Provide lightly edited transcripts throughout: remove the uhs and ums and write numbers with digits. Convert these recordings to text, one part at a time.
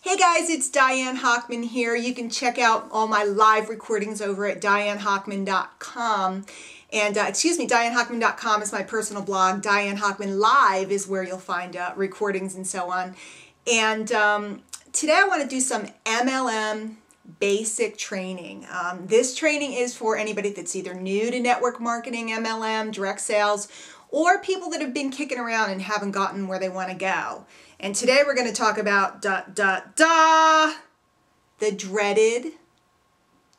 Hey guys, it's Diane Hochman here. You can check out all my live recordings over at dianehochman.com. And dianehochman.com is my personal blog. Diane Hochman Live is where you'll find recordings and so on. And today I want to do some MLM basic training. This training is for anybody that's either new to network marketing, MLM, direct sales, or people that have been kicking around and haven't gotten where they want to go. And today we're going to talk about the dreaded,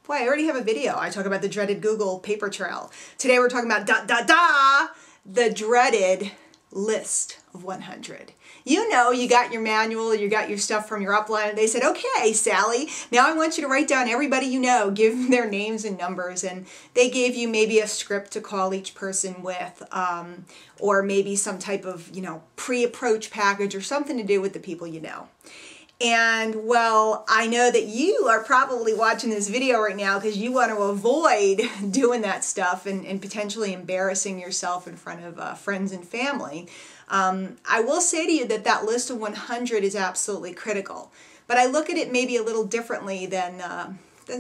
boy, I already have a video. I talk about the dreaded Google paper trail. Today we're talking about the dreaded list of 100. You know, you got your manual, you got your stuff from your upline, and they said, okay, Sally, now I want you to write down everybody you know, give them their names and numbers, and they gave you maybe a script to call each person with, or maybe some type of, pre-approach package or something to do with the people you know. And well, I know that you are probably watching this video right now because you want to avoid doing that stuff and potentially embarrassing yourself in front of friends and family. I will say to you that that list of 100 is absolutely critical, but I look at it maybe a little differently than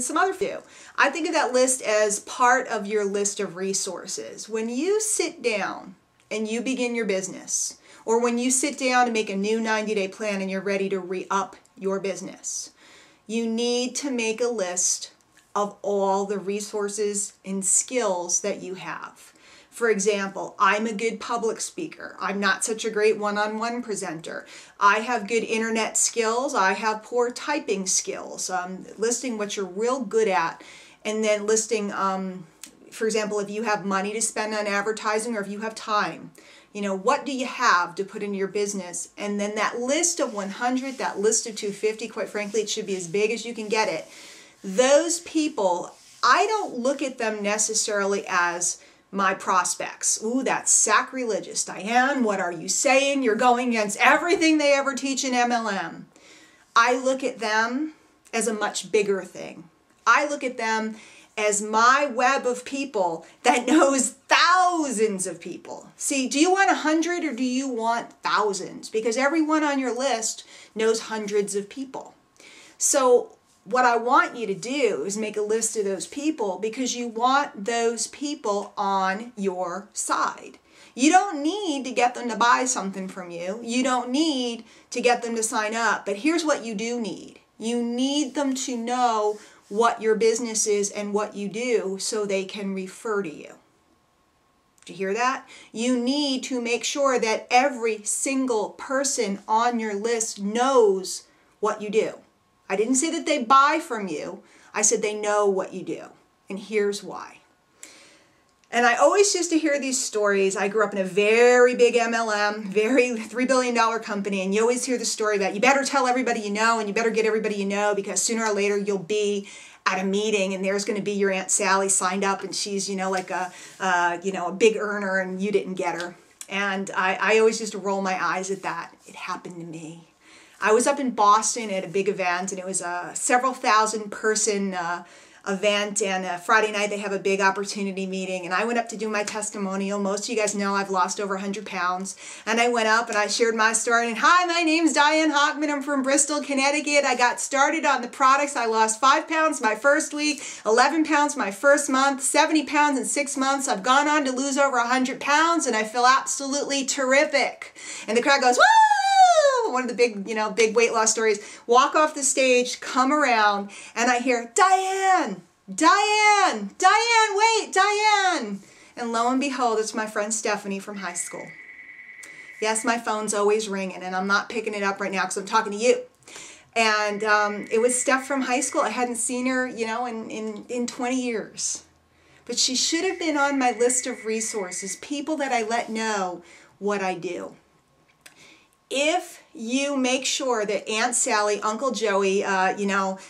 some other few. I think of that list as part of your list of resources. When you sit down and you begin your business, or when you sit down to make a new 90-day plan and you're ready to re-up your business, you need to make a list of all the resources and skills that you have. For example, I'm a good public speaker. I'm not such a great one-on-one presenter. I have good internet skills. I have poor typing skills. Listing what you're real good at, and then listing, for example, if you have money to spend on advertising or if you have time. What do you have to put into your business? And then that list of 100, that list of 250, quite frankly, it should be as big as you can get it. Those people, I don't look at them necessarily as my prospects. Ooh, that's sacrilegious. Diane, what are you saying? You're going against everything they ever teach in MLM. I look at them as a much bigger thing. I look at them as my web of people that knows thousands of people. See, do you want 100 or do you want thousands? Because everyone on your list knows hundreds of people. So what I want you to do is make a list of those people because you want those people on your side. You don't need to get them to buy something from you. You don't need to get them to sign up. But here's what you do need. You need them to know what your business is and what you do so they can refer to you. Do you hear that? You need to make sure that every single person on your list knows what you do. I didn't say that they buy from you. I said they know what you do. And here's why. And I always used to hear these stories. I grew up in a very big MLM, very $3 billion company, and you always hear the story about you better tell everybody you know and you better get everybody you know because sooner or later you'll be at a meeting and there's going to be your Aunt Sally signed up and she's, like a big earner and you didn't get her. And I always used to roll my eyes at that. It happened to me. I was up in Boston at a big event and it was a several thousand person event, and Friday night they have a big opportunity meeting, and I went up to do my testimonial. Most of you guys know I've lost over 100 pounds, and I went up and I shared my story, and hi, my name's Diane Hochman, I'm from Bristol, Connecticut. I got started on the products. I lost 5 pounds my first week, 11 pounds my first month, 70 pounds in 6 months. I've gone on to lose over 100 pounds, and I feel absolutely terrific. And the crowd goes, woo! One of the big, big weight loss stories. Walk off the stage, come around, and I hear, Diane, Diane, Diane, wait, Diane. And lo and behold, it's my friend Stephanie from high school. Yes, my phone's always ringing, and I'm not picking it up right now because I'm talking to you. And it was Steph from high school. I hadn't seen her, in 20 years. But she should have been on my list of resources, people that I let know what I do. If you make sure that Aunt Sally, Uncle Joey,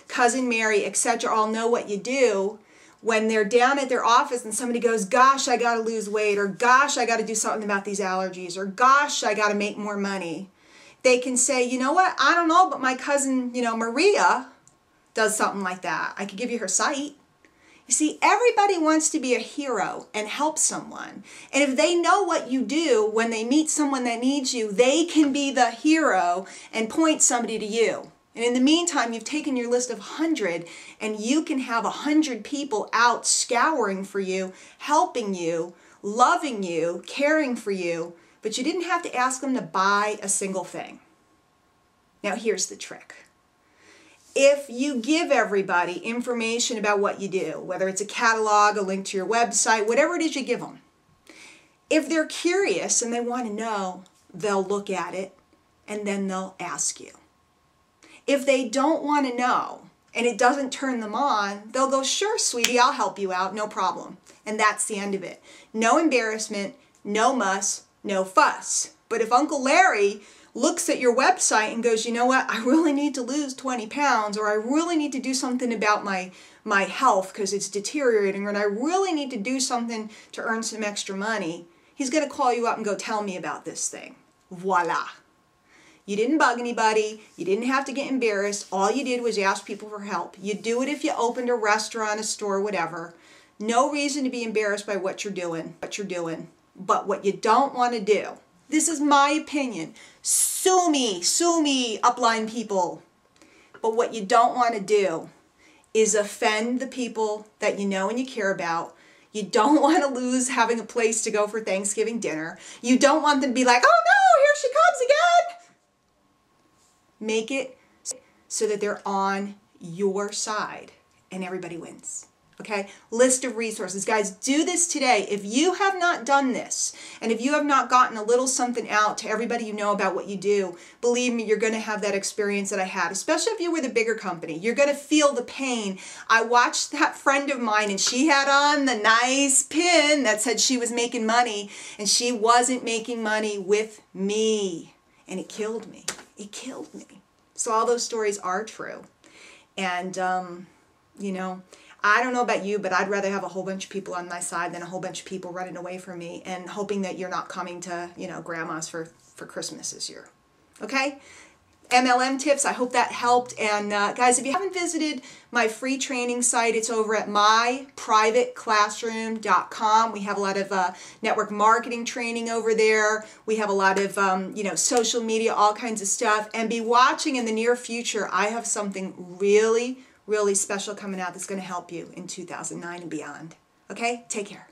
Cousin Mary, etc. all know what you do, when they're down at their office and somebody goes, gosh, I got to lose weight, or gosh, I got to do something about these allergies, or gosh, I got to make more money, they can say, you know what, I don't know, but my cousin, Maria does something like that. I could give you her site. You see, everybody wants to be a hero and help someone. And if they know what you do when they meet someone that needs you, they can be the hero and point somebody to you. And in the meantime, you've taken your list of 100 and you can have 100 people out scouring for you, helping you, loving you, caring for you, but you didn't have to ask them to buy a single thing. Now here's the trick. If you give everybody information about what you do, whether it's a catalog, a link to your website, whatever it is you give them, if they're curious and they want to know, they'll look at it and then they'll ask you. If they don't want to know and it doesn't turn them on, they'll go, sure, sweetie, I'll help you out, no problem. And that's the end of it. No embarrassment, no muss, no fuss. But if Uncle Larry looks at your website and goes, you know what, I really need to lose 20 pounds, or I really need to do something about my health because it's deteriorating, or I really need to do something to earn some extra money, he's going to call you up and go, tell me about this thing. Voila. You didn't bug anybody. You didn't have to get embarrassed. All you did was ask people for help. You do it if you opened a restaurant, a store, whatever. No reason to be embarrassed by what you're doing. But what you don't want to do, this is my opinion. Sue me, upline people. But what you don't want to do is offend the people that you know and you care about. You don't want to lose having a place to go for Thanksgiving dinner. You don't want them to be like, oh no, here she comes again. Make it so that they're on your side and everybody wins. Okay, list of resources. Guys, do this today. If you have not done this, and if you have not gotten a little something out to everybody you know about what you do, believe me, you're going to have that experience that I had, especially if you were the bigger company. You're going to feel the pain. I watched that friend of mine, and she had on the nice pin that said she was making money, and she wasn't making money with me. And it killed me. It killed me. So all those stories are true. And, you know, I don't know about you, but I'd rather have a whole bunch of people on my side than a whole bunch of people running away from me and hoping that you're not coming to, you know, grandma's for Christmas this year. Okay? MLM tips, I hope that helped. And guys, if you haven't visited my free training site, it's over at myprivateclassroom.com. We have a lot of network marketing training over there. We have a lot of, you know, social media, all kinds of stuff. And be watching in the near future. I have something really special coming out that's going to help you in 2009 and beyond. Okay? Take care.